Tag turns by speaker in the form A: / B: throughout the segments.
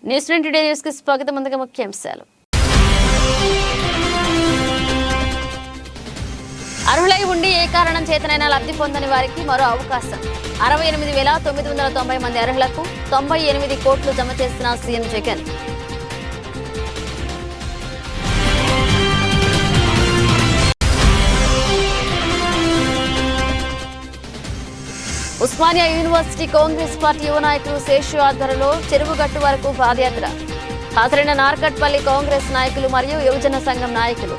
A: న్యూస్9 today news కి స్వాగతం. ముందుగా ముఖ్యాంశాలు. అర్హులై ఉండి ఏ కారణం చేతనైనా లబ్ధి పొందని వారికి మరో అవకాశం. 68,990 మంది అర్హులకు 98 కోట్లు జమ చేసిన CM Jagan. Osmania university Congress party యువ నాయకులు శేషు ఆధ్వర్యంలో చెరువుగట్టు వరకు పాదయాత్ర. హాజరైన నార్కట్పల్లి కాంగ్రెస్ నాయకులు మరియు యువజన సంఘం నాయకులు.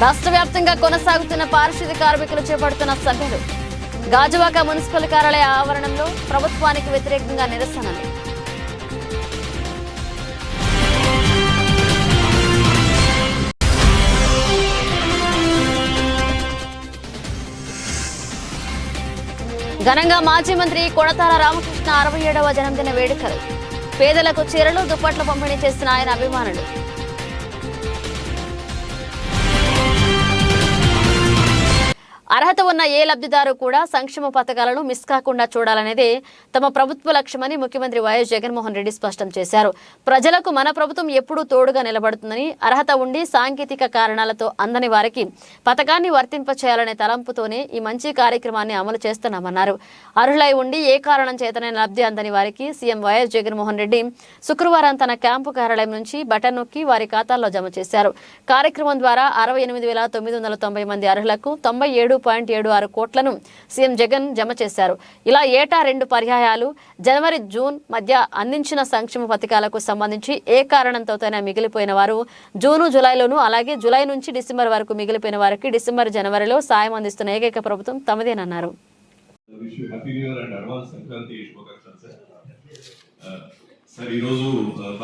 A: రాష్ట్ర వ్యాప్తంగా కొనసాగుతున్న పారిశుద్ధ్య కార్మికులు చేపడుతున్న సభ్యులు. గాజువాక మున్సిపల్ కార్యాలయ ఆవరణంలో ప్రభుత్వానికి వ్యతిరేకంగా నిరసనలు. ఘనంగా మాజీ మంత్రి కొడతాల రామకృష్ణ 67వ జన్మదిన వేడుకలు. పేదలకు చీరలు దుప్పట్లు పంపిణీ చేసిన ఆయన అభిమానులు. అర్హత ఉన్న ఏ లబ్ధిదారు కూడా సంక్షేమ పథకాలను మిస్ కాకుండా చూడాలనేదే తమ ప్రభుత్వ లక్ష్యమని ముఖ్యమంత్రి వైఎస్ జగన్మోహన్ రెడ్డి స్పష్టం చేశారు. ప్రజలకు మన ప్రభుత్వం ఎప్పుడూ తోడుగా నిలబడుతుందని, అర్హత ఉండి సాంకేతిక కారణాలతో అందని వారికి పథకాన్ని వర్తింపచేయాలనే తలంపుతోనే ఈ మంచి కార్యక్రమాన్ని అమలు చేస్తున్నామన్నారు. అర్హులై ఉండి ఏ కారణం చేతనైనా లబ్ధి అందని వారికి సీఎం వైఎస్ జగన్మోహన్ రెడ్డి శుక్రవారం తన క్యాంపు కార్యాలయం నుంచి బటన్ నొక్కి వారి ఖాతాల్లో జమ చేశారు. కార్యక్రమం ద్వారా 68,990 మంది అర్హులకు 97.76 కోట్లను సీఎం జగన్ జమ చేశారు. ఇలా ఏటా 2 పర్యాయాలు జనవరి, జూన్ మధ్య అందించిన సంక్షేమ పథకాలకు సంబంధించి ఏ కారణంతోనైనా మిగిలిపోయిన వారు జూను, జూలైలోనూ, అలాగే జూలై నుంచి డిసెంబర్ వరకు మిగిలిపోయిన వారికి డిసెంబర్, జనవరిలో సాయం అందిస్తున్న ఏకైక ప్రభుత్వం తమదేనన్నారు.
B: సార్, ఈరోజు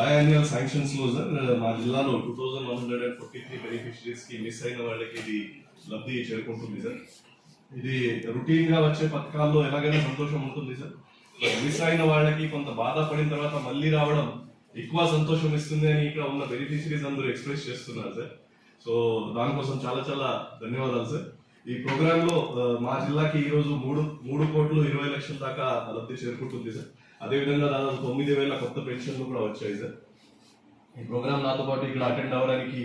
B: బయాన్యువల్ శాంక్షన్స్ లో సార్ మా జిల్లాలో 2143 బెనిఫిషరీస్ కి మిస్ అయిన వాళ్ళకి ఇది లబ్ధి చేరుకుంటుంది సార్. ఇది రొటీన్ గా వచ్చే పథకాల్లో ఎలాగైనా సంతోషం ఉంటుంది సార్. మిస్ అయిన వాళ్ళకి కొంత బాధపడిన తర్వాత మళ్ళీ రావడం ఎక్కువ సంతోషం ఇస్తుంది అని ఇక్కడ ఉన్న బెనిఫిషరీస్ అందరూ ఎక్స్ప్రెస్ చేస్తున్నారు సార్. సో దానికోసం చాలా చాలా ధన్యవాదాలు సార్. ఈ ప్రోగ్రామ్ లో మా జిల్లాకి ఈ రోజు 3,20,00,000 దాకా లబ్ధి చేరుకుంటుంది సార్. అదేవిధంగా దాదాపు 9,000 కొత్త పెన్షన్లు కూడా వచ్చాయి సార్. ఈ ప్రోగ్రామ్ నాతో పాటు ఇక్కడ అటెండ్ అవ్వడానికి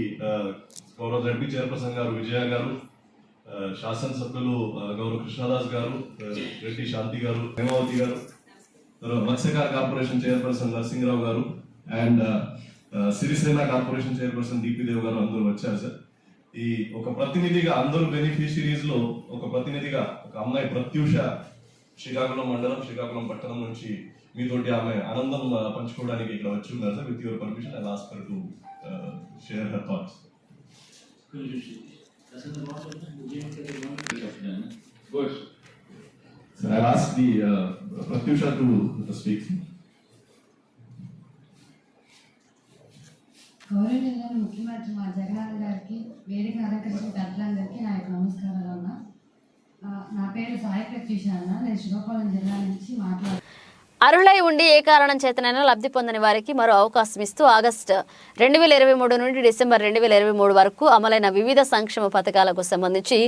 B: గౌరవ జడ్పీ చైర్పర్సన్ గారు విజయ గారు, శాసనసభ్యులు గౌరవ కృష్ణదాస్ గారు, రెడ్డి శాంతి గారు, హేమావతి గారు, మత్స్యకార కార్పొరేషన్ చైర్పర్సన్ నరసింహరావు గారు and Sirisena corporation chairperson DP Dev గారు అందరూ వచ్చారు సార్. ఈ ఒక ప్రతినిధిగా అందరూ బెనిఫిషరీస్ లో ఒక ప్రతినిధిగా ఒక అమ్మాయి ప్రత్యూష శ్రీకాకుళం మండలం, శ్రీకాకుళం పట్టణం నుంచి మీతోటి ఆమె ఆనందం పంచుకోవడానికి ఇక్కడ వచ్చి ఉన్నారు sir. With your permission I ask her to share her thoughts. Sir, I asked the Pratyusha to speak.
C: గౌరవనీయ ముఖ్యమంత్రి మా జగన్ గారికి, వేదిక అలంకరించిన పెద్దలందరికీ నా యొక్క నమస్కారాలు అన్న. నా పేరు సాయి ప్రత్యూష అన్న. నేను శ్రీకాకుళం జిల్లా నుంచి మాట్లాడుతున్నాను.
A: అర్హులై ఉండి ఏ కారణం చేతనైనా లబ్ధి పొందని వారికి మరో అవకాశం ఇస్తూ ఆగస్టు 2023 నుండి డిసెంబర్ 2023 వరకు అమలైన వివిధ సంక్షేమ పథకాలకు సంబంధించి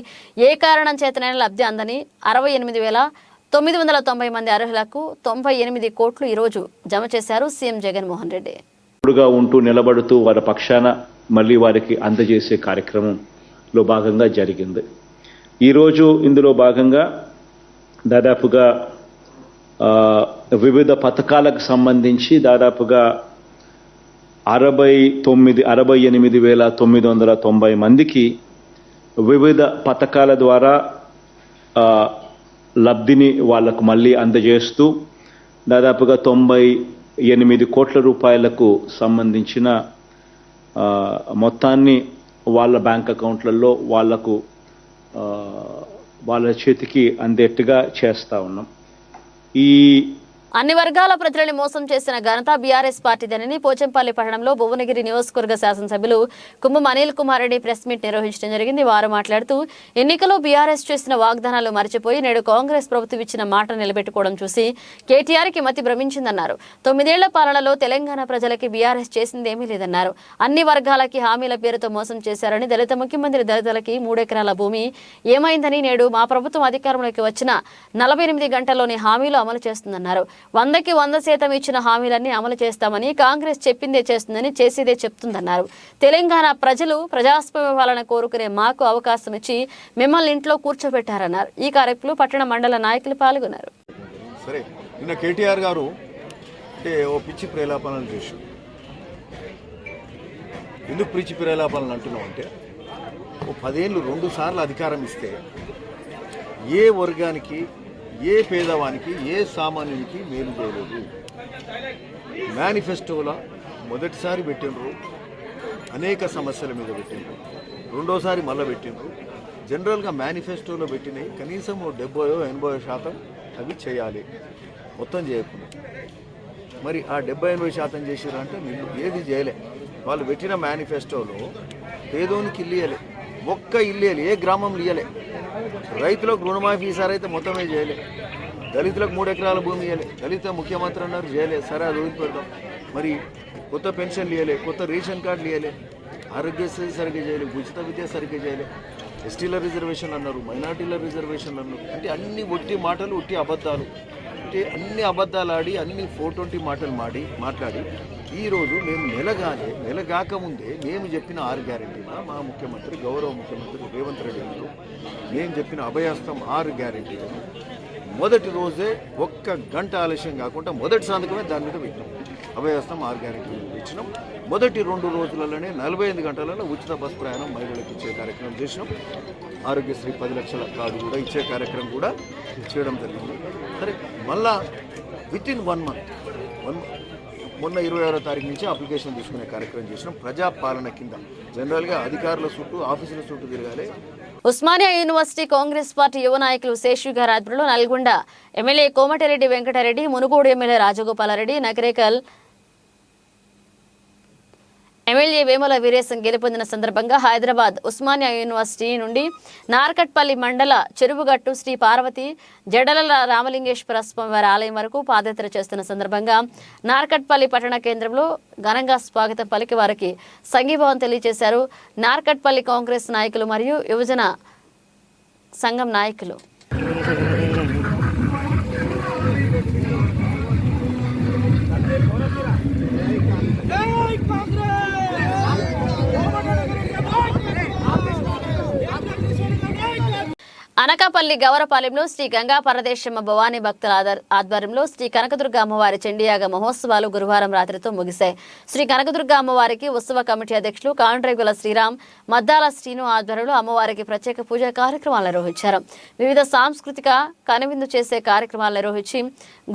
A: ఏ కారణం చేతనైనా లబ్ధి అందని 68,990 మంది అర్హులకు 98 కోట్లు ఈరోజు జమ చేశారు సీఎం జగన్మోహన్ రెడ్డి.
D: తోడుగా ఉంటూ నిలబడుతూ వారి పక్షాన మళ్ళీ వారికి అందజేసే కార్యక్రమంలో భాగంగా జరిగింది. ఈరోజు ఇందులో భాగంగా దాదాపుగా వివిధ పథకాలకు సంబంధించి దాదాపుగా 68,990 మందికి వివిధ పథకాల ద్వారా లబ్ధిని వాళ్లకు మళ్ళీ అందజేస్తూ దాదాపుగా 98 కోట్ల రూపాయలకు సంబంధించిన మొత్తాన్ని వాళ్ళ బ్యాంక్ అకౌంట్లలో వాళ్లకు వాళ్ళ చేతికి అందేట్టుగా చేస్తూ ఉన్నాం. ఈ
A: అన్ని వర్గాల ప్రజలని మోసం చేసిన ఘనత బీఆర్ఎస్ పార్టీదేనని పోచంపల్లి పట్టణంలో భువనగిరి నియోజకవర్గ శాసనసభ్యులు కుంభం అనిల్ కుమార్ రెడ్డి ప్రెస్ మీట్ నిర్వహించడం జరిగింది. వారు మాట్లాడుతూ ఎన్నికల్లో బీఆర్ఎస్ చేసిన వాగ్దానాలు మర్చిపోయి నేడు కాంగ్రెస్ ప్రభుత్వం ఇచ్చిన మాట నిలబెట్టుకోవడం చూసి కేటీఆర్కి మతి భ్రమించిందన్నారు. 9 ఏళ్ల పాలనలో తెలంగాణ ప్రజలకి బీఆర్ఎస్ చేసిందేమీ లేదన్నారు. అన్ని వర్గాలకి హామీల పేరుతో మోసం చేశారని, దళిత ముఖ్యమంత్రి దళితులకి 3 ఎకరాల భూమి ఏమైందని, నేడు మా ప్రభుత్వం అధికారంలోకి వచ్చిన 48 గంటల్లోని హామీలు అమలు చేస్తుందన్నారు. 100కి 100% ఇచ్చిన హామీలన్నీ అమలు చేస్తామని, కాంగ్రెస్ చెప్పిందే చేస్తుందని, చేసేదే చెప్తుందన్నారు. తెలంగాణ ప్రజలు ప్రజాస్వామ్య పాలన కోరుకునే మాకు అవకాశం ఇచ్చి మిమ్మల్ని ఇంట్లో కూర్చోబెట్టారన్నారు. ఈ కార్యక్రమంలో పట్టణ మండల నాయకులు పాల్గొన్నారు.
E: సరే, నిన్న కేటీఆర్ గారు అంటే ఓ పిచ్చి ప్రేలాపనలు చేశారు. ఎందుకు పిచ్చి ప్రేలాపనలు అంటున్నాం అంటే, ఓ 10 ఏళ్ళు 2 సార్లు అధికారం ఇస్తే ఏ వర్గానికి, ఏ పేదవానికి, ఏ సామాన్యునికి మేలు చేయలేదు. మేనిఫెస్టోలో మొదటిసారి పెట్టినరు, అనేక సమస్యల మీద పెట్టినరు, రెండోసారి మళ్ళీ పెట్టినరు. జనరల్గా మేనిఫెస్టోలో పెట్టినవి కనీసం 70-80% అవి చేయాలి, మొత్తం చేయకుండా. మరి ఆ 70-80% చేసిరంటే మీరు ఏది చేయలే. వాళ్ళు పెట్టిన మేనిఫెస్టోలో పేదోనికి ఇల్లు ఇయ్యలే, ఒక్క ఇల్లు ఇయ్యలే, ఏ గ్రామంలో ఇయ్యలే. రైతులకు రుణమాఫీ ఈసారి అయితే మొత్తమే చేయలే. దళితులకు 3 ఎకరాల భూమి ఇవ్వలే. దళిత ముఖ్యమంత్రి అన్నారు, చేయలేదు. సరే, అది వదిలిపెడదాం. మరి కొత్త పెన్షన్లు ఇవ్వలే, కొత్త రేషన్ కార్డులు ఇవ్వలే, ఆరోగ్యశ్రీ సరిగ్గా చేయలే, ఉచిత విద్య సరిగ్గా చేయలే, ఎస్టీల రిజర్వేషన్ అన్నారు, మైనార్టీల రిజర్వేషన్ అన్నారు. అంటే అన్ని ఒట్టి మాటలు, ఒట్టి అబద్ధాలు. అంటే అన్ని అబద్ధాలు ఆడి, అన్ని 420 మాటలు మాట్లాడి ఈరోజు మేము నెల కాకముందే మేము చెప్పిన 6 గ్యారెంటీలు మా ముఖ్యమంత్రి, గౌరవ ముఖ్యమంత్రి రేవంత్ రెడ్డి గారు మేము చెప్పిన అభయహస్తం 6 గ్యారెంటీలు మొదటి రోజే 1 గంట ఆలస్యం కాకుండా మొదటి సంతకమే దాని మీద పెట్టినాం. అభయహస్తం 6 గ్యారెంటీలు ఇచ్చినాం. మొదటి 2 రోజులలోనే 45 గంటలలో ఉచిత బస్ ప్రయాణం మహిళలకు ఇచ్చే కార్యక్రమం చేసినాం. ఆరోగ్యశ్రీ 10 లక్షల కార్డు కూడా ఇచ్చే కార్యక్రమం కూడా చేయడం జరిగింది. సరే, మళ్ళా వితిన్ 1 మంత్ మొన్న 26వ తారీఖు నుంచి అప్లికేషన్ తీసుకునే కార్యక్రమం చేసినాం. ప్రజాపాలన కింద జనరల్గా అధికారుల చుట్టూ, ఆఫీసుల చుట్టూ తిరగాలి.
A: ఉస్మానియా యూనివర్సిటీ కాంగ్రెస్ పార్టీ యువ నాయకులు శేషు గారి ఆధ్వర్యంలో Nalgonda MLA Komatireddy Venkatreddy, Munugode MLA Rajagopalreddy, Nakrekal MLA Vemula Veeresham గెలుపొందిన సందర్భంగా హైదరాబాద్ ఉస్మానియా యూనివర్సిటీ నుండి నార్కట్పల్లి మండల చెరువుగట్టు శ్రీ పార్వతి జడల రామలింగేశ్వర స్వామివారి ఆలయం వరకు పాదయాత్ర చేస్తున్న సందర్భంగా నార్కట్పల్లి పట్టణ కేంద్రంలో ఘనంగా స్వాగతం పలికి వారికి సంఘీభావం తెలియజేశారు నార్కట్పల్లి కాంగ్రెస్ నాయకులు మరియు యువజన సంఘం నాయకులు. అనకాపల్లి గౌరపాలెంలో శ్రీ గంగా పరదేశమ్మ భవానీ భక్తుల ఆధ్వర్యంలో శ్రీ కనకదుర్గ అమ్మవారి చండీయాగ మహోత్సవాలు గురువారం రాత్రితో ముగిశాయి. శ్రీ కనకదుర్గ అమ్మవారికి ఉత్సవ కమిటీ అధ్యక్షులు కాండ్రేగుల శ్రీరామ్, మద్దాల శ్రీను ఆధ్వర్యంలో అమ్మవారికి ప్రత్యేక పూజా కార్యక్రమాలు నిర్వహించారు. వివిధ సాంస్కృతిక కనువిందు చేసే కార్యక్రమాలు నిర్వహించి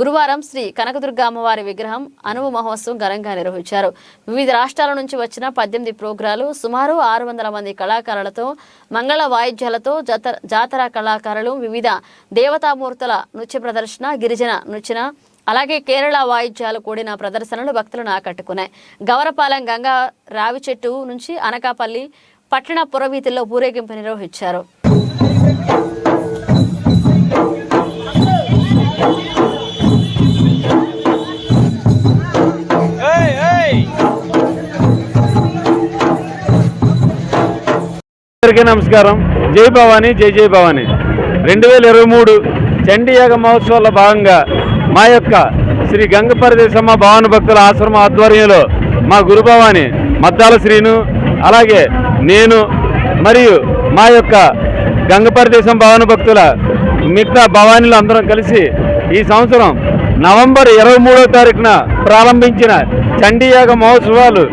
A: గురువారం శ్రీ కనకదుర్గ అమ్మవారి విగ్రహం అనువు మహోత్సవం ఘనంగా నిర్వహించారు. వివిధ రాష్ట్రాల నుంచి వచ్చిన 18 ప్రోగ్రాలు, సుమారు 600 మంది కళాకారులతో, మంగళ వాయిద్యాలతో, జాతర కళాకారులు, వివిధ దేవతామూర్తుల నృత్య ప్రదర్శన, గిరిజన నృత్య, అలాగే కేరళ వాయిద్యాలు కూడిన ప్రదర్శనలు భక్తులను ఆకట్టుకున్నాయి. గౌరపాలెం గంగా రావి చెట్టు నుంచి అనకాపల్లి పట్టణ పురవీధుల్లో ఊరేగింపు నిర్వహించారు.
F: అందరికీ నమస్కారం. జై భవానీ, జై జై భవానీ. 2023 చండీయాగ మహోత్సవాల్లో భాగంగా మా యొక్క శ్రీ గంగపరదేశమ్మ భవాని భక్తుల ఆశ్రమ ఆధ్వర్యంలో మా గురు భవాని మద్దాల శ్రీను, అలాగే నేను మరియు మా యొక్క గంగపరదేశం భవాని భక్తుల మిగతా భవానీలు అందరం కలిసి ఈ సంవత్సరం నవంబర్ 23వ తారీఖున ప్రారంభించిన చండీయాగ మహోత్సవాలు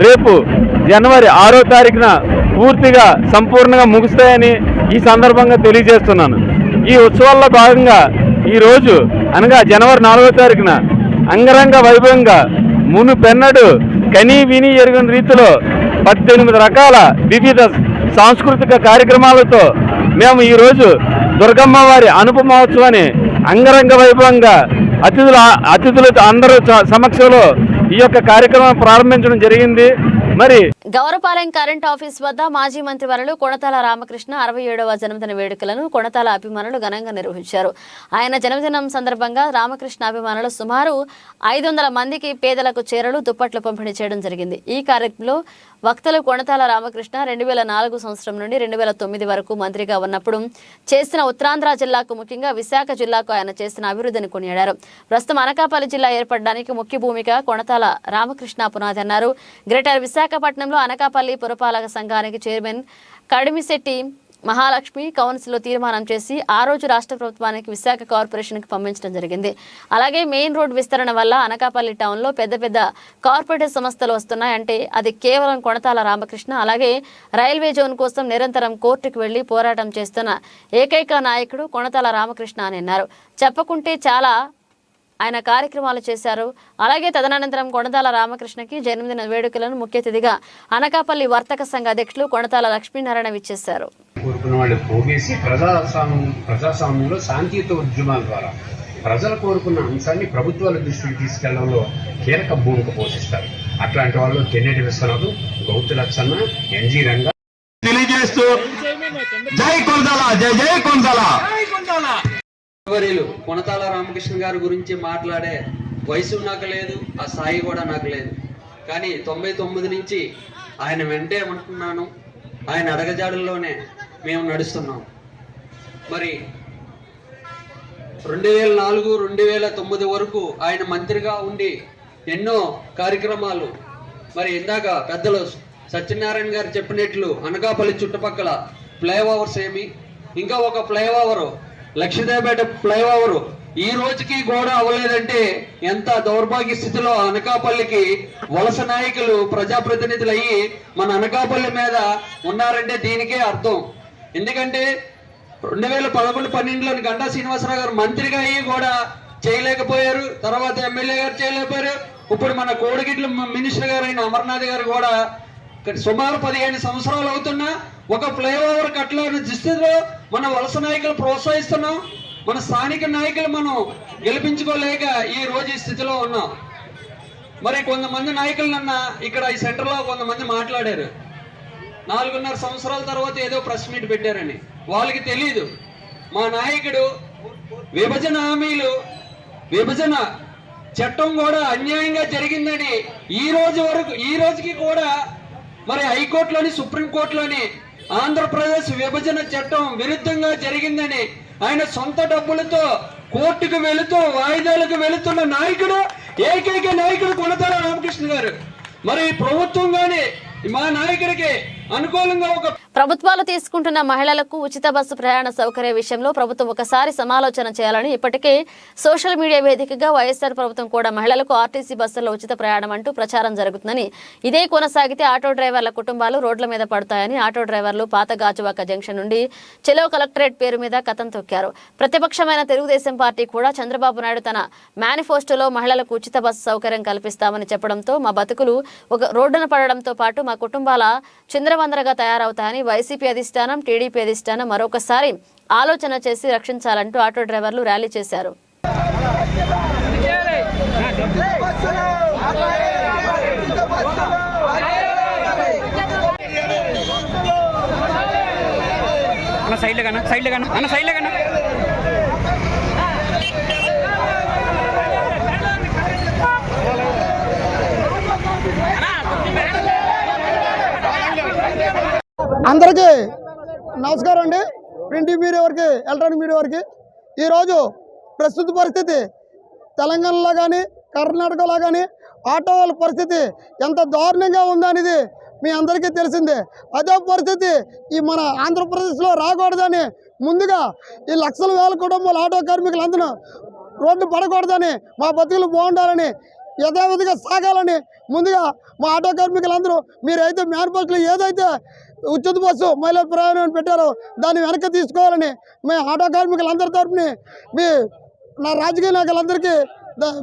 F: రేపు జనవరి 6వ తారీఖున పూర్తిగా సంపూర్ణంగా ముగుస్తాయని ఈ సందర్భంగా తెలియజేస్తున్నాను. ఈ ఉత్సవాల్లో భాగంగా ఈరోజు అనగా జనవరి 4వ తారీఖున అంగరంగ వైభవంగా మునుపెన్నడు కనీ విని ఎరుగని రీతిలో 18 రకాల వివిధ సాంస్కృతిక కార్యక్రమాలతో మేము ఈరోజు దుర్గమ్మ వారి అనుప మహోత్సవాన్ని అంగరంగ వైభవంగా అతిథులతో అందరూ సమక్షంలో ఈ యొక్క కార్యక్రమం ప్రారంభించడం జరిగింది. మరి
A: గౌరపాలెం కరెంట్ ఆఫీస్ వద్ద మాజీ మంత్రి వర్యులు కొణతాల రామకృష్ణ 67వ జన్మదిన వేడుకలను కొణతాల అభిమానులు ఘనంగా నిర్వహించారు. ఆయన జన్మదినం సందర్భంగా రామకృష్ణ అభిమానులు సుమారు 500 మందికి పేదలకు చీరలు, దుప్పట్లు పంపిణీ చేయడం జరిగింది. ఈ కార్యక్రమంలో వక్తలు కొణతాల రామకృష్ణ 2004 సంవత్సరం నుండి 2009 వరకు మంత్రిగా ఉన్నప్పుడు చేసిన ఉత్తరాంధ్ర జిల్లాకు, ముఖ్యంగా విశాఖ జిల్లాకు ఆయన చేసిన అభివృద్ధిని కొనియాడారు. ప్రస్తుతం అనకాపల్లి జిల్లా ఏర్పడడానికి ముఖ్య భూమిక కొణతాల రామకృష్ణ పునాది అన్నారు. గ్రేటర్ విశాఖపట్నంలో అనకాపల్లి పురపాలక సంఘానికి చైర్మన్ కడిమిశెట్టి మహాలక్ష్మి కౌన్సిల్లో తీర్మానం చేసి ఆ రోజు రాష్ట్ర ప్రభుత్వానికి విశాఖ కార్పొరేషన్కి పంపించడం జరిగింది. అలాగే మెయిన్ రోడ్ విస్తరణ వల్ల అనకాపల్లి టౌన్లో పెద్ద పెద్ద కార్పొరేట్ సంస్థలు వస్తున్నాయంటే అది కేవలం కొణతాల రామకృష్ణ. అలాగే రైల్వే జోన్ కోసం నిరంతరం కోర్టుకు వెళ్లి పోరాటం చేస్తున్న ఏకైక నాయకుడు కొణతాల రామకృష్ణ అని అన్నారు. చెప్పకుంటే చాలా ఆయన కార్యక్రమాలు చేశారు. అలాగే తదనంతరం కొణతాల రామకృష్ణకి జన్మదిన వేడుకలను ముఖ్య అతిథిగా అనకాపల్లి వర్తక సంఘ అధ్యక్షులు కొణతాల లక్ష్మీనారాయణ విచ్చేశారు.
G: కోరుకున్న వాళ్ళు పోగేసి ప్రజాస్వామ్యంలో శాంతియుత ఉద్యమాల ద్వారా ప్రజలు కోరుకున్న అంశాన్ని ప్రభుత్వాల దృష్టికి తీసుకెళ్లడంలో కీలక భూమిక పోషిస్తారు. అట్లాంటి వాళ్ళు తెన్నేటి విశ్వనాథ్, గౌతు లచ్చన్న, ఎన్జీ రంగ
H: తెలియజేస్తూ జై కొందాల, జై జై కొందాల.
I: కొణతాల రామకృష్ణ గారి గురించి మాట్లాడే వయసు నాకు లేదు, ఆ స్థాయి కూడా నాకు లేదు. కానీ 99 నుంచి ఆయన వెంటే ఉంటున్నాను, ఆయన అడగజాడుల్లోనే మేము నడుస్తున్నాం. మరి 2004, 2009 వరకు ఆయన మంత్రిగా ఉండి ఎన్నో కార్యక్రమాలు, మరి ఇందాక పెద్దలు సత్యనారాయణ గారు చెప్పినట్లు అనకాపల్లి చుట్టుపక్కల ఫ్లైఓవర్స్ ఏమి, ఇంకా ఒక ఫ్లైఓవర్ లక్షదేపేట ఫ్లైఓవర్ ఈ రోజుకి కూడా అవ్వలేదంటే ఎంత దౌర్భాగ్య స్థితిలో అనకాపల్లికి వలస నాయకులు, ప్రజాప్రతినిధులు అయ్యి మన అనకాపల్లి మీద ఉన్నారంటే దీనికే అర్థం. ఎందుకంటే 2011-12లో గంటా శ్రీనివాసరావు గారు మంత్రిగా అయ్యి కూడా చేయలేకపోయారు, తర్వాత ఎమ్మెల్యే గారు చేయలేకపోయారు. ఇప్పుడు మన కోడిగిడ్ల మినిస్టర్ గారు అయిన అమర్నాథ్ గారు కూడా సుమారు 15 సంవత్సరాలు అవుతున్నా ఒక ఫ్లైఓవర్ కట్టలేని దుస్థితిలో మన వలస నాయకులు ప్రోత్సహిస్తున్నాం. మన స్థానిక నాయకులు మనం గెలిపించుకోలేక ఈ రోజు ఈ స్థితిలో ఉన్నాం. మరి కొంతమంది నాయకులు నన్న ఇక్కడ ఈ సెంటర్లో కొంతమంది మాట్లాడారు, 4.5 సంవత్సరాల తర్వాత ఏదో ప్రెస్ మీట్ పెట్టారని. వాళ్ళకి తెలీదు మా నాయకుడు విభజన హామీలు, విభజన చట్టం కూడా అన్యాయంగా జరిగిందని ఈ రోజుకి కూడా మరి హైకోర్టులోని, సుప్రీంకోర్టులోని ఆంధ్రప్రదేశ్ విభజన చట్టం విరుద్ధంగా జరిగిందని ఆయన సొంత డబ్బులతో కోర్టుకు వెళుతూ, వాయిదాలకు వెళుతున్న నాయకుడు, ఏకైక నాయకుడు కొణతాల రామకృష్ణ గారు. మరి ప్రభుత్వం గాని మా నాయకుడికి అనుకూలంగా ఒక
A: ప్రభుత్వాలు తీసుకుంటున్న మహిళలకు ఉచిత బస్సు ప్రయాణ సౌకర్య విషయంలో ప్రభుత్వం ఒకసారి సమాలోచన చేయాలని ఇప్పటికే సోషల్ మీడియా వేదికగా వైఎస్ఆర్ ప్రభుత్వం కూడా మహిళలకు ఆర్టీసీ బస్సుల్లో ఉచిత ప్రయాణం అంటూ ప్రచారం జరుగుతుందని, ఇదే కొనసాగితే ఆటో డ్రైవర్ల కుటుంబాలు రోడ్ల మీద పడతాయని ఆటో డ్రైవర్లు పాత గాజువాక జంక్షన్ నుండి చెలో కలెక్టరేట్ పేరు మీద కథం తొక్కారు. ప్రతిపక్షమైన తెలుగుదేశం పార్టీ కూడా చంద్రబాబు నాయుడు తన మేనిఫెస్టోలో మహిళలకు ఉచిత బస్సు సౌకర్యం కల్పిస్తామని చెప్పడంతో మా బతుకులు ఒక రోడ్డున పడడంతో పాటు మా కుటుంబాల చింద్రవందరగా తయారవుతాయని వైసీపీ అధిష్టానం, టీడీపీ అధిష్టానం మరొకసారి ఆలోచన చేసి రక్షించాలంటూ ఆటో డ్రైవర్లు ర్యాలీ చేశారు.
J: అందరికీ నమస్కారం అండి. ప్రింట్ మీడియా వారికి, ఎలక్ట్రానిక్ మీడియా వారికి. ఈరోజు ప్రస్తుత పరిస్థితి తెలంగాణలో కానీ కర్ణాటకలో కానీ ఆటో వాళ్ళ పరిస్థితి ఎంత దారుణంగా ఉందనేది మీ అందరికీ తెలిసిందే. అదే పరిస్థితి ఈ మన ఆంధ్రప్రదేశ్లో రాకూడదని ముందుగా ఈ లక్షల వేల కుటుంబాలు ఆటో కార్మికులు అందరూ రోడ్డు పడకూడదని, మా బతుకులు బాగుండాలని, యథావిధిగా సాగాలని ముందుగా మా ఆటో కార్మికులందరూ మీరైతే మేనిఫెస్టోలో ఏదైతే ఉచిత బస్సు మహిళా ప్రయాణం పెట్టారో దాన్ని వెనక్కి తీసుకోవాలని మేము ఆటో కార్మికులందరి తరఫున నా రాజకీయ నాయకులందరికీ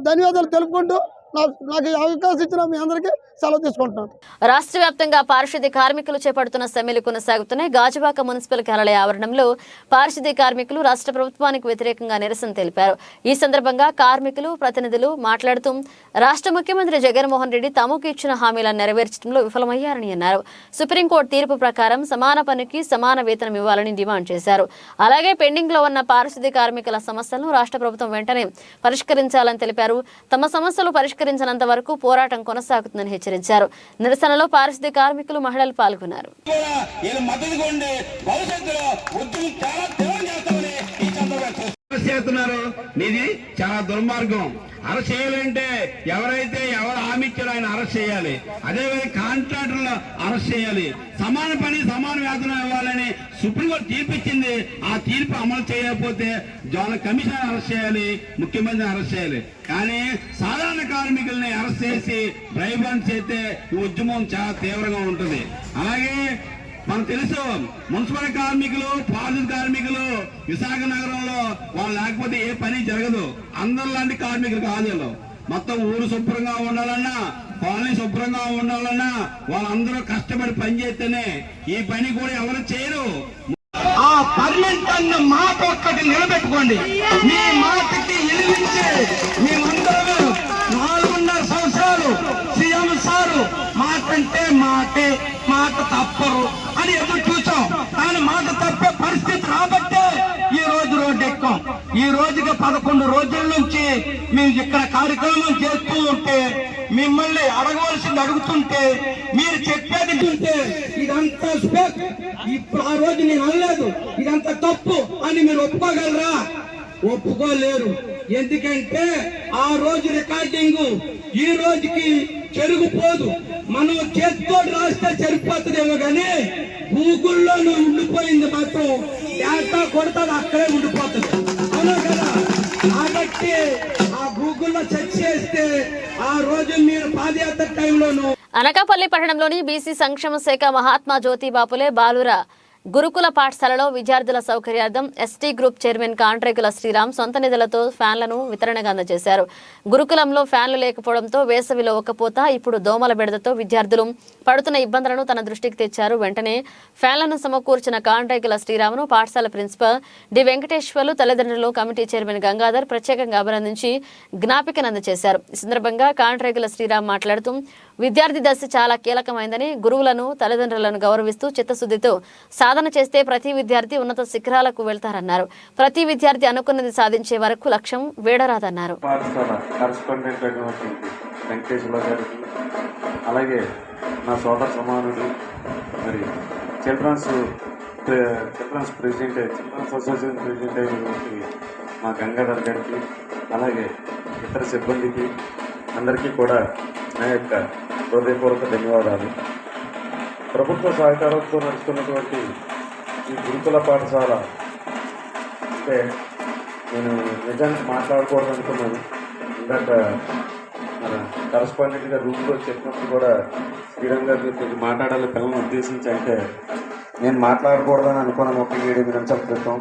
J: ధన్యవాదాలు తెలుపుకుంటూ నాకు ఈ అవకాశం ఇచ్చిన మీ అందరికీ సెలవు తీసుకుంటున్నాను.
A: రాష్ట్ర వ్యాప్తంగా పారిశుద్ధ్య కార్మికులు చేపడుతున్న సమ్మెలు కొనసాగుతున్నాయి. గాజువాక మున్సిపల్ కార్యాలయ ఆవరణంలో పారిశుద్ధ్య కార్మికులు రాష్ట్ర ప్రభుత్వానికి వ్యతిరేకంగా నిరసన తెలిపారు. ఈ సందర్భంగా కార్మికులు ప్రతినిధులు మాట్లాడుతూ రాష్ట్ర ముఖ్యమంత్రి జగన్మోహన్ రెడ్డి తమకు ఇచ్చిన హామీలను నెరవేర్చడంలో విఫలమయ్యారని అన్నారు. సుప్రీంకోర్టు తీర్పు ప్రకారం సమాన పనికి సమాన వేతనం ఇవ్వాలని డిమాండ్ చేశారు. అలాగే పెండింగ్ లో ఉన్న పారిశుద్ధ్య కార్మికుల సమస్యలను రాష్ట్ర ప్రభుత్వం వెంటనే పరిష్కరించాలని తెలిపారు. తమ సమస్యలు పరిష్కరించినంత వరకు పోరాటం కొనసాగుతుందని హెచ్చరించారు. నిరసనలో పారిశుద్ధ్య కార్మికులు మహిళలు పాల్గొన్నారు.
H: ఇది చాలా దుర్మార్గం. అరెస్ట్ చేయాలంటే ఎవరు హామీ ఇచ్చారో ఆయన అరెస్ట్ చేయాలి. అదేవిధంగా కాంట్రాక్టర్లు అరెస్ట్ చేయాలి. సమాన పని సమాన వేతనం ఇవ్వాలని సుప్రీంకోర్టు తీర్పు ఇచ్చింది. ఆ తీర్పు అమలు చేయకపోతే జాయింట్ కమిషనర్ అరెస్ట్ చేయాలి, ముఖ్యమంత్రిని అరెస్ట్ చేయాలి. కానీ సాధారణ కార్మికుల్ని అరెస్ట్ చేసి డ్రైవర్ చేస్తే ఈ ఉద్యమం చాలా తీవ్రంగా ఉంటుంది. అలాగే మనకు తెలుసు మున్సిపల్ కార్మికులు, పారిశుద్ధ్య కార్మికులు విశాఖ నగరంలో వాళ్ళు లేకపోతే ఏ పని జరగదు. అందరిలాంటి కార్మికులు కాదు. మొత్తం ఊరు శుభ్రంగా ఉండాలన్నా, కాలనీ శుభ్రంగా ఉండాలన్నా వాళ్ళందరూ కష్టపడి పని చేస్తేనే ఈ పని కూడా ఎవరు చేయరు. ఆ పర్మనెంట్ అన్న మాట ఒక్కటి నిలబెట్టుకోండి. మీ మాటకి ఎదిరించి మేమందరూ 4.5 సంవత్సరాలు సీఎం సారు మాట అంటే మాటే, మాట తప్పరు అని ఎదురు చూసాం. కానీ మాట తప్పే పరిస్థితి రాబట్టే ఈ రోజు రోడ్డు ఎక్కాం. ఈ రోజుకి 11 రోజుల నుంచి మేము ఇక్కడ కార్యక్రమం చేస్తూ ఉంటే, మిమ్మల్ని అడగవలసింది అడుగుతుంటే మీరు చెప్పేది ఉంటే ఇదంతా స్పేక్, ఇప్పుడు ఆ రోజు నేను అనలేదు ఇదంతా తప్పు అని మీరు ఒప్పుకోగలరా? ఒప్పుకోలేరు. ఎందుకంటే ఆ రోజు రికార్డింగ్ ఈ రోజుకి చెరుగుపోదు. మనం చేతితో రాస్తే చెరిగిపోతుందేమో కానీ గూగుల్లో ఉండిపోయింది మాత్రం డేటా కొడతాది అక్కడే ఉండిపోతుంది. అవునా కదా? కాబట్టి ఆ గూగుల్లో సెర్చ్ చేస్తే ఆ రోజు మీరు పాదయాత్ర టైంలోనూ.
A: అనకాపల్లి పట్టణంలోని బీసీ సంక్షేమ శాఖ మహాత్మా జ్యోతిబాపులే బాలుర గురుకుల పాఠశాలలో విద్యార్థుల సౌకర్యార్థం ఎస్టీ గ్రూప్ చైర్మన్ కాంట్రేకుల శ్రీరామ్ సొంత నిధులతో ఫ్యాన్లను వితరణగా అందజేశారు. గురుకులంలో ఫ్యాన్లు లేకపోవడంతో వేసవిలో ఒక్కపోత, ఇప్పుడు దోమల బెడదతో విద్యార్థులు పడుతున్న ఇబ్బందులను తన దృష్టికి తెచ్చారు. వెంటనే ఫ్యాన్లను సమకూర్చిన కాంట్రేకుల శ్రీరామ్ను పాఠశాల ప్రిన్సిపల్ డి వెంకటేశ్వర్లు, తల్లిదండ్రులు, కమిటీ చైర్మన్ గంగాధర్ ప్రత్యేకంగా అభినందించి జ్ఞాపికను అందజేశారు. ఈ సందర్భంగా కాంట్రేకుల శ్రీరామ్ మాట్లాడుతూ విద్యార్థి దశ చాలా కీలకమైందని, గురువులను, తల్లిదండ్రులను గౌరవిస్తూ చిత్తశుద్ధితో సాధన చేస్తే ప్రతి విద్యార్థి ఉన్నత శిఖరాలకు వెళ్తారన్నారు. ప్రతి విద్యార్థి అనుకున్నది సాధించే వరకు లక్ష్యం వేడరాదన్నారు.
F: అలాగే నా సోదర సమానుడు మరి children's president, children's association president అయినటువంటి మా గంగాధర్ గారికి, అలాగే ఇతర సిబ్బందికి అందరికీ కూడా నా యొక్క హృదయపూర్వక ధన్యవాదాలు. ప్రభుత్వ సహకారంతో నడుస్తున్నటువంటి ఈ గురుకుల పాఠశాల అంటే నేను నిజానికి మాట్లాడకూడదు అనుకున్నాను. ఇందాక మన కరస్పాండెంట్గా రూమ్లో చెప్పినప్పుడు కూడా శ్రీరామ్ గారు మీరు మాట్లాడాలి పిల్లల్ని ఉద్దేశించి అంటే నేను మాట్లాడకూడదని అనుకున్నాను 7 నిమిషాల క్రితం.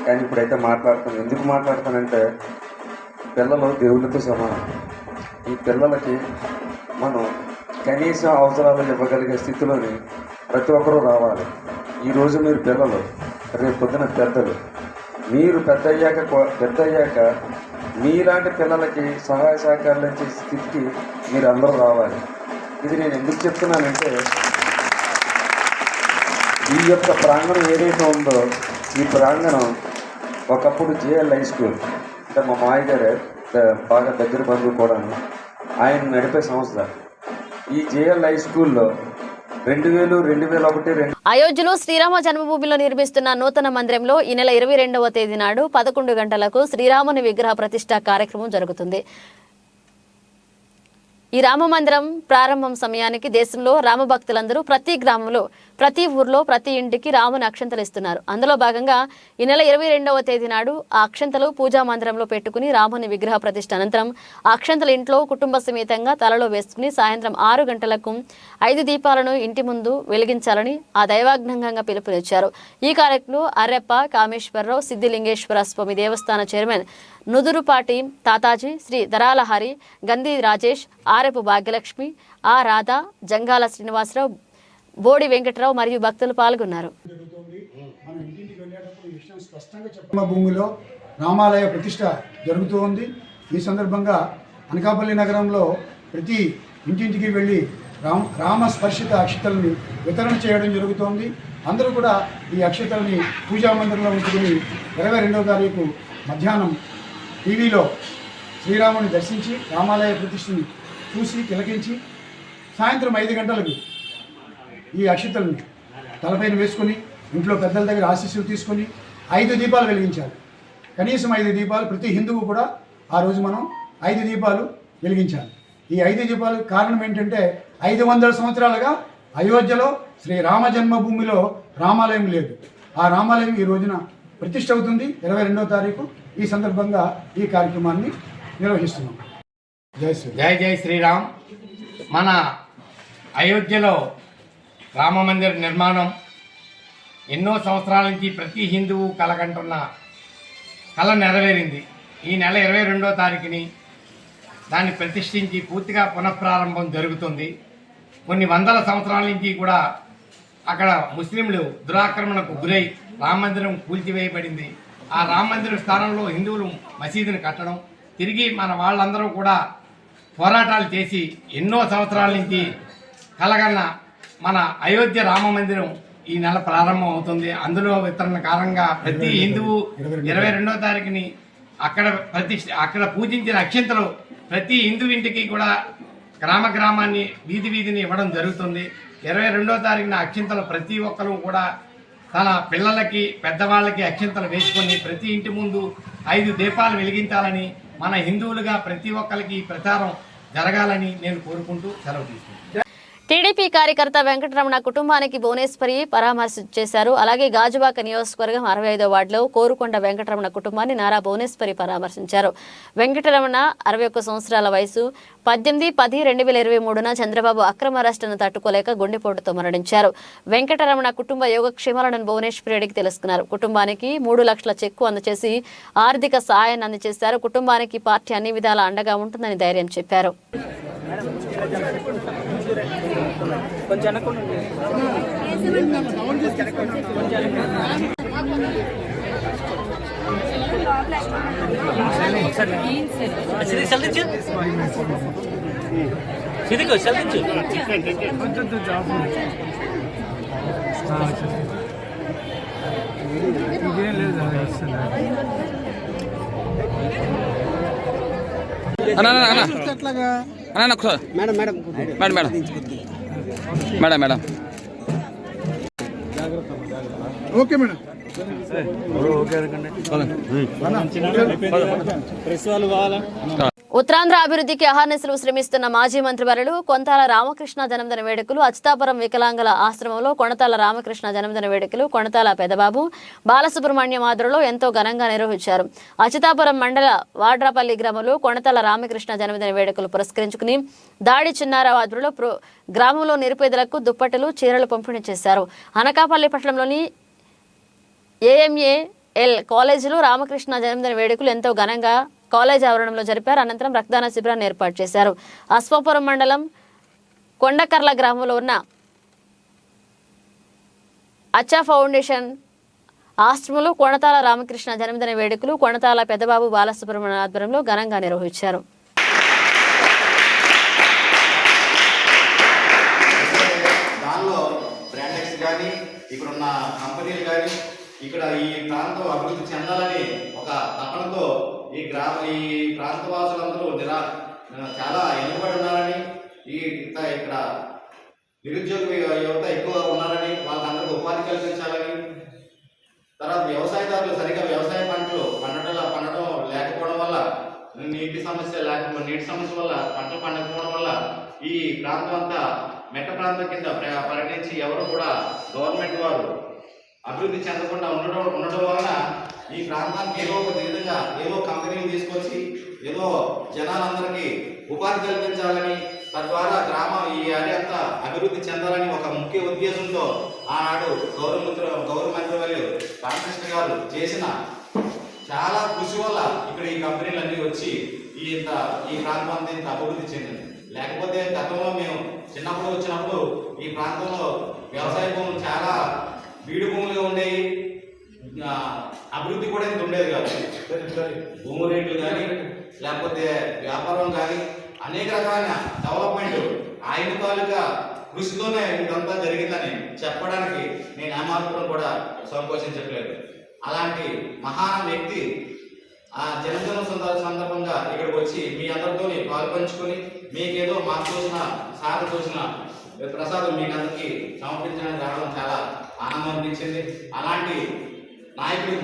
F: కానీ ఇప్పుడైతే మాట్లాడతాను. ఎందుకు మాట్లాడతానంటే పిల్లలు దేవుళ్ళతో సమానం. ఈ పిల్లలకి మనం కనీస అవసరాలు ఇవ్వగలిగే స్థితిలోని ప్రతి ఒక్కరూ రావాలి. ఈరోజు మీరు పిల్లలు, రేపు పొద్దున పెద్దలు. మీరు పెద్ద అయ్యాక మీలాంటి పిల్లలకి సహాయ సహకారాలు ఇచ్చే స్థితికి మీరు అందరూ రావాలి. ఇది నేను ఎందుకు చెప్తున్నానంటే ఈ యొక్క ప్రాంగణం ఏదైతే ఉందో ఈ ప్రాంగణం ఒకప్పుడు జేఎల్ హై స్కూల్ అంటే మా మాయ గారే బాగా దగ్గర బంధువు కూడా ఆయన నడిపే సంస్థ. ఈ జేఎల్ హై స్కూల్లో 2001
A: అయోధ్యలో శ్రీరామ జన్మభూమిలో నిర్మిస్తున్న నూతన మందిరంలో ఈ నెల 22వ తేదీ నాడు 11 గంటలకు శ్రీరాముని విగ్రహ ప్రతిష్ఠ కార్యక్రమం జరుగుతుంది. ఈ రామ మందిరం ప్రారంభం సమయానికి దేశంలో రామభక్తులందరూ ప్రతి గ్రామంలో ప్రతి ఊర్లో ప్రతి ఇంటికి రాముని అక్షంతలు ఇస్తున్నారు. అందులో భాగంగా ఈ నెల 22వ తేదీ నాడు ఆ అక్షంతలు పూజా మందిరంలో పెట్టుకుని రాముని విగ్రహ ప్రతిష్ఠ అనంతరం ఆ అక్షంతలు ఇంట్లో కుటుంబ సమేతంగా తలలో వేసుకుని సాయంత్రం 6 గంటలకు 5 దీపాలను ఇంటి ముందు వెలిగించాలని ఆ దైవాజ్ఞంగా పిలుపునిచ్చారు. ఈ కార్యక్రమంలో అర్రెప్ప కామేశ్వరరావు, సిద్ధిలింగేశ్వర స్వామి దేవస్థాన చైర్మన్ నుదురుపాటి తాతాజీ, శ్రీ దరాలహరి, గంధి రాజేష్, ఆరెపు భాగ్యలక్ష్మి, ఆ రాధా, జంగాల శ్రీనివాసరావు, బోడి వెంకటరావు మరియు భక్తులు పాల్గొన్నారు.
K: భూమిలో రామాలయ ప్రతిష్ట జరుగుతూ ఉంది. ఈ సందర్భంగా అనకాపల్లి నగరంలో ప్రతి ఇంటింటికి వెళ్ళి రామస్పర్శిత అక్షతల్ని వితరణ చేయడం జరుగుతోంది. అందరూ కూడా ఈ అక్షతల్ని పూజా మందిరంలో ఉంచుకుని 22వ తారీఖు మధ్యాహ్నం టీవీలో శ్రీరాముని దర్శించి రామాలయ ప్రతిష్టని చూసి తిలకించి సాయంత్రం 5 గంటలకు ఈ అక్షతల్ని తలపైన వేసుకొని ఇంట్లో పెద్దల దగ్గర ఆశీస్సులు తీసుకొని 5 దీపాలు వెలిగించాలి. కనీసం 5 దీపాలు ప్రతి హిందువు కూడా ఆ రోజు మనం 5 దీపాలు వెలిగించాలి. ఈ 5 దీపాలు కారణం ఏంటంటే 500 సంవత్సరాలుగా అయోధ్యలో శ్రీ రామ జన్మభూమిలో రామాలయం లేదు. ఆ రామాలయం ఈ రోజున ప్రతిష్ఠ అవుతుంది 22వ తారీఖు. ఈ సందర్భంగా ఈ కార్యక్రమాన్ని నిర్వహిస్తున్నాం. జై శ్రీ
L: జై జై శ్రీరామ్. మన అయోధ్యలో రామ మందిర నిర్మాణం ఎన్నో సంవత్సరాల నుంచి ప్రతి హిందువు కలగంటున్న కళ నెరవేరింది. ఈ నెల 22వ తారీఖుని దాన్ని ప్రతిష్ఠించి పూర్తిగా పునఃప్రారంభం జరుగుతుంది. కొన్ని వందల సంవత్సరాల నుంచి కూడా అక్కడ ముస్లింలు దురాక్రమణకు గురై రామ మందిరం కూల్చివేయబడింది. ఆ రామ మందిరం స్థానంలో హిందువులు మసీదును కట్టడం, తిరిగి మన వాళ్ళందరూ కూడా పోరాటాలు చేసి ఎన్నో సంవత్సరాల నుంచి కలగన్న మన అయోధ్య రామ మందిరం ఈ నెల ప్రారంభం అవుతుంది. అందులో వితరణ కారణంగా ప్రతి హిందువు 22వ తారీఖుని అక్కడ పూజించిన అక్షంతలు ప్రతి హిందూ ఇంటికి కూడా గ్రామాన్ని వీధిని ఇవ్వడం జరుగుతుంది. 22వ తారీఖున అక్షంతలు ప్రతి ఒక్కరూ కూడా తన పిల్లలకి పెద్దవాళ్ళకి అక్షంతలు వేసుకొని ప్రతి ఇంటి ముందు 5 దీపాలు వెలిగించాలని మన హిందువులుగా ప్రతి ఒక్కరికి ప్రచారం జరగాలని నేను కోరుకుంటూ సెలవు తీసుకుంటాను.
A: టీడీపీ కార్యకర్త వెంకటరమణ కుటుంబానికి భువనేశ్వరి పరామర్శ చేశారు. అలాగే గాజువాక నియోజకవర్గం 65వ వార్డులో కోరుకొండ వెంకటరమణ కుటుంబాన్ని నారా భువనేశ్వరి పరామర్శించారు. వెంకటరమణ 61 సంవత్సరాల వయసు. 18/10/2023న చంద్రబాబు అక్రమ అరెస్టును తట్టుకోలేక గుండెపోటుతో మరణించారు. వెంకటరమణ కుటుంబ యోగక్షేమాలను భువనేశ్వరి అడిగి తెలుసుకున్నారు. కుటుంబానికి 3 లక్షల చెక్కు అందచేసి ఆర్థిక సహాయాన్ని అందజేశారు. కుటుంబానికి పార్టీ అన్ని విధాలా అండగా ఉంటుందని ధైర్యం చెప్పారు.
M: Madam
K: okay madam.
A: ఉత్తరాంధ్ర అభివృద్ధికి అహర్నిశలు శ్రమిస్తున్న మాజీ మంత్రివర్యులు కొనతాల రామకృష్ణ జన్మదిన వేడుకలు అచ్యుతాపురం వికలాంగుల ఆశ్రమంలో కొనతాల రామకృష్ణ జన్మదిన వేడుకలు కొనతాల పెదబాబు బాలసుబ్రహ్మణ్యం ఆధ్వర్యంలో ఎంతో ఘనంగా నిర్వహించారు. అచ్యుతాపురం మండల వాడ్రాపల్లి గ్రామంలో కొనతాల రామకృష్ణ జన్మదిన వేడుకలు పురస్కరించుకుని దాడి చిన్నారావు ఆధ్వర్యంలో గ్రామంలో నిరుపేదలకు దుప్పట్లు, చీరలు పంపిణీ చేశారు. అనకాపల్లి పట్టణంలోని AMAL కాలేజీలో రామకృష్ణ జన్మదిన వేడుకలు ఎంతో ఘనంగా కాలేజ్ ఆవరణంలో జరిపారు. అనంతరం రక్తదాన శిబిరాన్ని ఏర్పాటు చేశారు. అశ్వాపురం మండలం కొండకర్ల గ్రామంలో ఉన్న అచ్చా ఫౌండేషన్ ఆశ్రమంలో కొనతాల రామకృష్ణ జన్మదిన వేడుకలు కొనతాల పెదబాబు బాలసుబ్రహ్మణ్యం ఆధ్వర్యంలో ఘనంగా నిర్వహించారు.
N: ఇక్కడున్న కంపెనీలు కానీ ఇక్కడ ఈ ప్రాంతం అభివృద్ధి చెందాలని ఒక తపనతో ఈ ప్రాంత వాసులందరూ చాలా ఎన్నుబడి ఉన్నారని ఇక్కడ నిరుద్యోగ యువత ఎక్కువగా ఉన్నారని వాళ్ళందరికీ ఉపాధి కల్పించాలని తర్వాత వ్యవసాయదారులు సరిగా వ్యవసాయ పంటలు పండటం లేకపోవడం వల్ల నీటి సమస్య వల్ల పంటలు పండకపోవడం వల్ల ఈ ప్రాంతం అంతా మెట్ట ప్రాంతం కింద పరిగణించి ఎవరు కూడా గవర్నమెంట్ వారు అభివృద్ధి చెందకుండా ఉండడం వలన ఈ ప్రాంతానికి ఏదో ఒక విధంగా ఏదో కంపెనీలు తీసుకొచ్చి ఏదో జనాలందరికీ ఉపాధి కల్పించాలని, తద్వారా గ్రామం ఈ ఏరియా అంతా అభివృద్ధి చెందాలని ఒక ముఖ్య ఉద్దేశంతో ఆనాడు గౌరవ మంత్రివర్యులు రామకృష్ణ గారు చేసిన చాలా కృషి వల్ల ఇక్కడ ఈ కంపెనీలన్నీ వచ్చి ఈ ప్రాంతం అంతా ఇంత అభివృద్ధి చెందింది. లేకపోతే గతంలో మేము చిన్నప్పుడు వచ్చినప్పుడు ఈ ప్రాంతంలో వ్యవసాయ భూములు చాలా బీడు భూములుగా ఉండేవి, అభివృద్ధి కూడా ఇంత ఉండేది కాదు. భూము రేట్లు కానీ లేకపోతే వ్యాపారం కానీ అనేక రకాలైన డెవలప్మెంట్ ఆయన తాలూకా కృషితోనే ఇదంతా జరిగిందని చెప్పడానికి నేను ఏమాత్రం కూడా సంకోచించట్లేదు. అలాంటి మహాన్ వ్యక్తి ఆ జన్మదిన సందర్భంగా ఇక్కడికి వచ్చి మీ అందరితో పాల్పంచుకొని మీకేదో మాకు చూసిన సార్ చూసిన ప్రసాదం మీకు అందరికీ సమర్పించడానికి రావడం చాలా ఆనందం అనిపించింది. అలాంటి నాయకుడు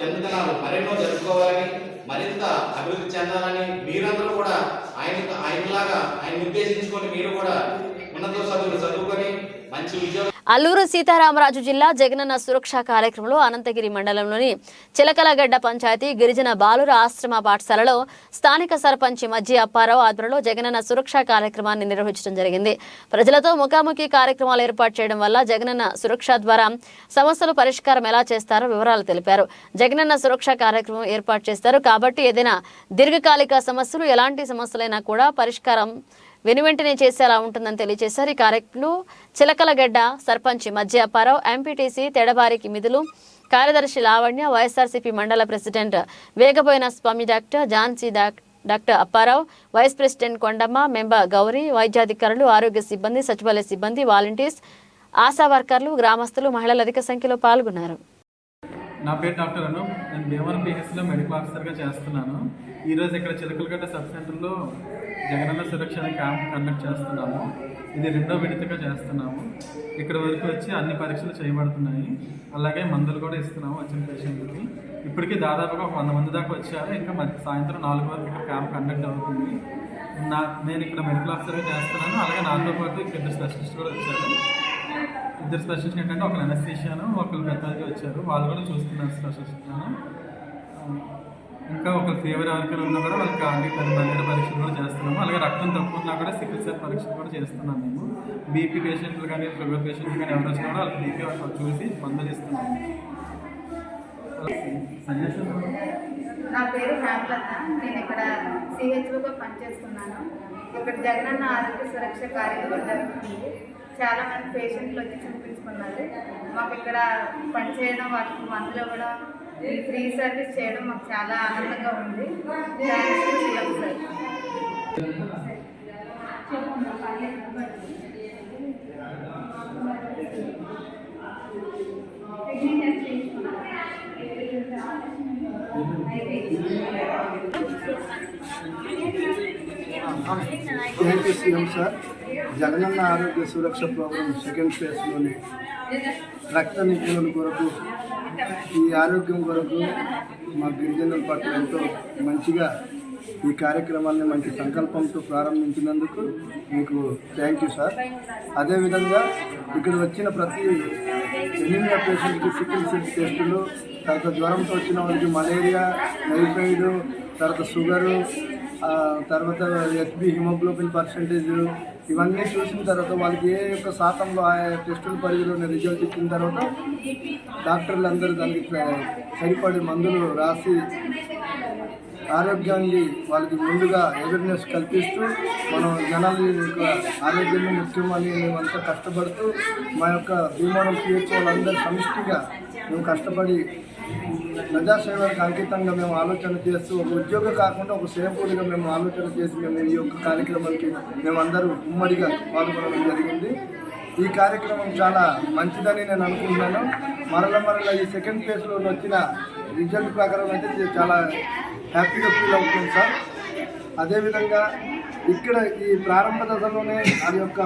N: జన్మదినాలు మరెన్నో జరుపుకోవాలని, మరింత అభివృద్ధి చెందాలని మీరందరూ కూడా ఆయనలాగా ఆయన ఉద్దేశించుకొని మీరు కూడా ఉన్నత చదువులు చదువుకొని మంచి ఉద్యోగం.
A: అల్లూరు సీతారామరాజు జిల్లా జగనన్న సురక్ష కార్యక్రమంలో అనంతగిరి మండలంలోని చిలకలగడ్డ పంచాయతీ గిరిజన బాలుర ఆశ్రమ పాఠశాలలో స్థానిక సర్పంచ్ మజ్జి అప్పారావు ఆధ్వర్యంలో జగనన్న సురక్ష కార్యక్రమాన్ని నిర్వహించడం జరిగింది. ప్రజలతో ముఖాముఖి కార్యక్రమాలు ఏర్పాటు చేయడం వల్ల జగనన్న సురక్ష ద్వారా సమస్యలు పరిష్కారం ఎలా చేస్తారో వివరాలు తెలిపారు. జగనన్న సురక్ష కార్యక్రమం ఏర్పాటు చేస్తారు కాబట్టి ఏదైనా దీర్ఘకాలిక సమస్యలు ఎలాంటి సమస్యలైనా కూడా పరిష్కారం వెనువెంటనే చేసేలా ఉంటుందని తెలియజేశారు. ఈ కార్యక్రమంలో చిలకలగడ్డ సర్పంచ్ మజ్జి అప్పారావు, ఎంపీటీసీ తెడబారికి మిదులు, కార్యదర్శి Lavanya, YSRCP mandal president Vegaboyina Swamy doctor Jhansi doctor Apparao, vice president Kondamma, member Gauri, వైద్యాధికారులు, ఆరోగ్య సిబ్బంది, సచివాలయ సిబ్బంది, వాలంటీర్స్, ఆశా వర్కర్లు, గ్రామస్తులు, మహిళలు అధిక సంఖ్యలో పాల్గొన్నారు.
O: నా పేరు డాక్టర్ అను. నేను భీమవరం పిహెచ్సిలో మెడికల్ ఆఫీసర్గా చేస్తున్నాను. ఈరోజు ఇక్కడ చిలకలగడ్డ సబ్ సెంటర్లో జగనన్న సురక్ష క్యాంప్ కండక్ట్ చేస్తున్నాము. ఇది 2వ విడతగా చేస్తున్నాము. ఇక్కడ వరకు వచ్చి అన్ని పరీక్షలు చేయబడుతున్నాయి. అలాగే మందులు కూడా ఇస్తున్నాము వచ్చిన పేషెంట్కి. ఇప్పటికీ దాదాపుగా 100 మంది దాకా వచ్చారు. ఇంకా సాయంత్రం 4 వరకు ఇక్కడ క్యాంప్ కండక్ట్ అవుతుంది. నేను ఇక్కడ మెడికల్ ఆఫీసర్గా చేస్తున్నాను. అలాగే నాతో పాటు ఇక్కడ 2 స్పెషలిస్ట్ కూడా వచ్చారు. 2 స్పెషలిస్ట్ ఏంటంటే ఒకరు అనస్థీషియాను, ఒకరు పెద్దలకి వచ్చారు. వాళ్ళు కూడా చూస్తున్నారు స్పెషలిస్ట్లను. ఇంకా ఒక ఫీవర్ ఎవరికైనా ఉన్నా కూడా వాళ్ళకి మలేరియా పరీక్షలు కూడా చేస్తున్నాము. అలాగే రక్తం తక్కువ ఉన్నా కూడా సికిల్ సెల్ పరీక్షలు కూడా చేస్తున్నాము. మేము బీపీ పేషెంట్లు కానీ షుగర్ పేషెంట్లు కానీ ఎవరు వచ్చినా కూడా వాళ్ళకి బీపీ చూసి మందులు ఇస్తున్నాము.
P: నా పేరు హేమలత. నేను ఇక్కడ సిహెచ్ఓగా పనిచేస్తున్నాను. ఇక్కడ జగనన్న ఆరోగ్య సురక్ష కార్యక్రమం జరుగుతుంది. చాలామంది పేషెంట్లు వచ్చి చూపించుకున్నారు. మాకు ఇక్కడ పనిచేయడం, వాళ్ళకి మందులు ఇవ్వడం, ఫ్రీ సర్వీస్ చేయడం మాకు చాలా ఆనందంగా ఉంది. Thanks to CM sir.
K: Thank you CM sir. Jagananna ఆరోగ్య సురక్ష ప్రోగ్రాం 2nd ఫేజ్లోని రక్త నిపుణుల కొరకు, ఈ ఆరోగ్యం కొరకు మా గిరిజనుల పట్ల ఎంతో మంచిగా ఈ కార్యక్రమాన్ని మంచి సంకల్పంతో ప్రారంభించినందుకు మీకు థ్యాంక్ యూ సార్. అదేవిధంగా ఇక్కడ వచ్చిన ప్రతి ఎనీమియా పేషెంట్కి సికిల్ సెల్ టెస్టులు, తర్వాత జ్వరంతో వచ్చిన వాళ్ళకి మలేరియా, టైఫాయిడ్, తర్వాత షుగరు, తర్వాత హెచ్బి హిమోగ్లోబిన్ పర్సెంటేజ్, ఇవన్నీ చూసిన తర్వాత వాళ్ళకి ఏ యొక్క శాతంలో ఆ టెస్టుల పరిధిలోనే రిజల్ట్ ఇచ్చిన తర్వాత డాక్టర్లు అందరూ దానికి సరిపడే మందులు రాసి ఆరోగ్యాన్ని వాళ్ళకి ముందుగా అవేర్నెస్ కల్పిస్తూ మనం జనాల యొక్క ఆరోగ్యాన్ని ముఖ్యమని మేమంతా కష్టపడుతూ మా యొక్క భీమవరం పిహెచ్ వాళ్ళందరూ సమిష్టిగా మేము కష్టపడి ప్రజాసేవకు అంకితంగా మేము ఆలోచన చేస్తూ ఒక ఉద్యోగం కాకుండా ఒక సేవకుడిగా మేము ఆలోచన చేసి మేము ఈ యొక్క కార్యక్రమానికి మేమందరూ ఉమ్మడిగా పాల్గొనడం జరిగింది. ఈ కార్యక్రమం చాలా మంచిదని నేను అనుకుంటున్నాను. మరల ఈ 2nd ఫేజ్లో వచ్చిన రిజల్ట్ ప్రకారం అయితే చాలా హ్యాపీగా ఫీల్ అవుతుంది సార్. అదేవిధంగా ఇక్కడ ఈ ప్రారంభ దశలోనే అది యొక్క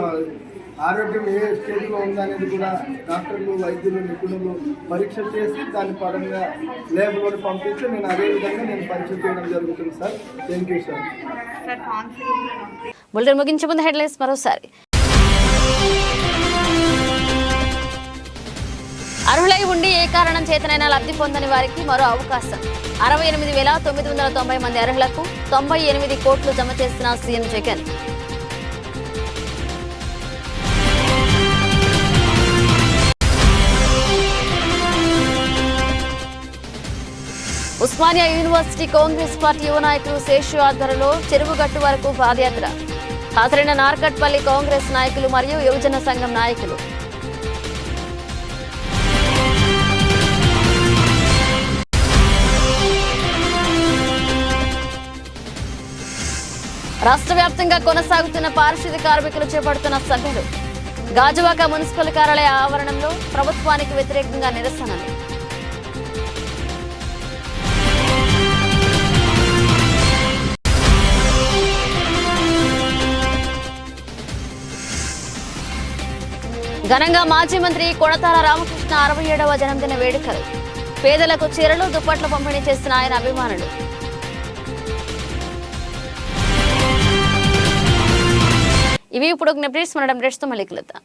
K: ఆరోగ్యం ఏ స్టేజ్లో ఉందనేది కూడా డాక్టర్లు, వైద్యులు, నిపుణులు పరీక్ష చేసి దాని పరంగా ల్యాబ్లో పంపిస్తే నేను అదేవిధంగా పరీక్ష చేయడం జరుగుతుంది sir. Thank you sir.
A: Bulletin ముగించే ముందు హెడ్లైన్స్ మరోసారి. అర్హులై ఉండి ఏ కారణం చేతనైనా లబ్ధి పొందని వారికి మరో అవకాశం. 68,990 మంది అర్హులకు 98 కోట్లు జమ చేసిన CM Jagan. Osmania university Congress party యువ నాయకులు శేషు ఆధ్వర్యంలో చెరువుగట్టు వరకు పాదయాత్ర. హాజరైన నార్కట్పల్లి కాంగ్రెస్ నాయకులు మరియు యువజన సంఘం నాయకులు. రాష్ట్ర వ్యాప్తంగా కొనసాగుతున్న పారిశుద్ధ్య కార్మికులు చేపడుతున్న సభ్యులు. గాజువాక మున్సిపల్ కార్యాలయ ఆవరణంలో ప్రభుత్వానికి వ్యతిరేకంగా నిరసనలు. ఘనంగా మాజీ మంత్రి కొణతాల రామకృష్ణ 67వ జన్మదిన వేడుకలు. పేదలకు చీరలు దుప్పట్లు పంపిణీ చేసిన ఆయన అభిమానులు. ఇవి ఇప్పుడు అప్డేట్స్. మన అప్డేట్స్తో మళ్ళీ కలుద్దాం.